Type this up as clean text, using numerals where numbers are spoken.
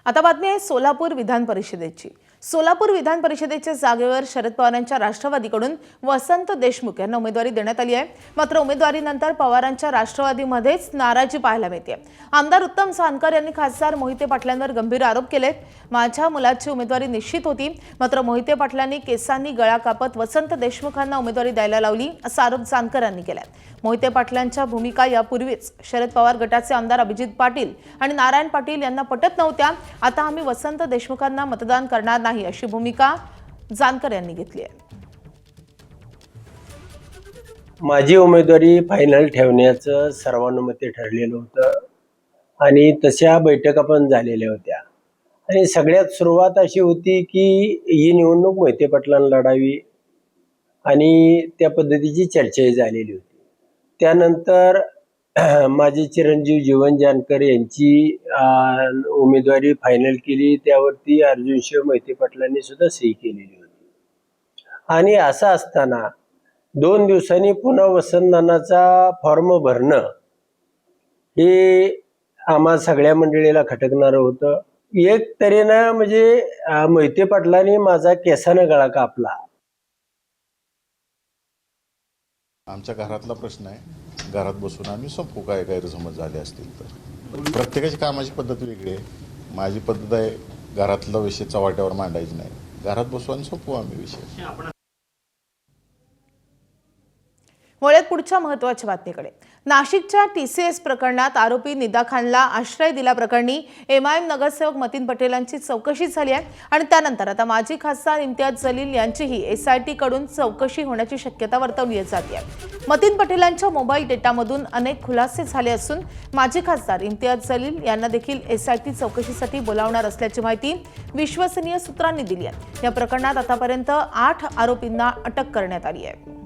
आता बातमी आहे सोलापूर विधान परिषदेची। सोलापूर विधान परिषदेच्या जागेवर शरद पवारांच्या राष्ट्रवादीकडून वसंत देशमुख यांना उमेदवारी देण्यात आली आहे। मात्र उमेदवारीनंतर पवारांच्या राष्ट्रवादीमध्येच नाराजी पाहायला मिळते। आमदार उत्तम जानकर यांनी खासदार मोहिते पाटलांवर गंभीर आरोप केले। माझ्या मुलाची उमेदवारी निश्चित होती, मात्र मोहिते पाटलांनी केसांनी गळा कापत वसंत देशमुखांना उमेदवारी द्यायला लावली असा आरोप जानकर यांनी केला। मोहिते पाटलांच्या भूमिका यापूर्वीच शरद पवार गटाचे आमदार अभिजित पाटील आणि नारायण पाटील यांना पटत नव्हत्या। आता आम्ही वसंत देशमुखांना मतदान करणार नाही अशी भूमिका जानकर यांनी घेतली आहे। माझी उमेदवारी फायनल ठेवण्याचं सर्वानुमते ठरलेलं होतं आणि तशा बैठका पण झालेल्या होत्या आणि सगळ्यात सुरुवात अशी होती की ही निवडणूक मोहिते पाटलांना लढावी आणि त्या पद्धतीची चर्चाही झालेली होती। त्यानंतर माझे चिरंजीव जीवन जानकर यांची उमेदवारी फायनल केली, त्यावरती अर्जुन शिव मोहिते पाटलांनी सुद्धा सही केलेली होती। आणि असं असताना 2 दिवसांनी पुन्हा वसंतदानाचा फॉर्म भरणं हे आम्हा सगळ्या मंडळीला खटकणारं होतं। एक तऱ्हेनं म्हणजे मोहिते पाटलांनी माझा केसानं गळा कापला। आमच्या घरातला प्रश्न आहे, घरात बसून आम्ही संपू, काय गैरसमज झाले असतील तर। प्रत्येकाची कामाची पद्धत वेगळी आहे। माझी पद्धत आहे घरातला विषय चव्हाट्यावर मांडायची नाही, घरात बसू आणि संपू आम्ही विषय। वळत पुढच्या महत्त्वाच्या बातमीकडे। नाशिकच्या TCS प्रकरणात आरोपी निदा खानला आश्रय दिल्याप्रकरणी MIM नगरसेवक मतीन पटेलांची चौकशी झाली आहे आणि त्यानंतर आता माजी खासदार इम्तियाज जलील यांचीही SIT कडून चौकशी होण्याची शक्यता वर्तवली जाते आहे। मतीन पटेलांच्या मोबाईल डेटामधून अनेक खुलासे झाले असून माजी खासदार इम्तियाज जलील यांना देखील SIT चौकशीसाठी बोलावणार असल्याची माहिती विश्वसनीय सूत्रांनी दिली आहे। या प्रकरणात आतापर्यंत 8 आरोपींना अटक करण्यात आली आहे।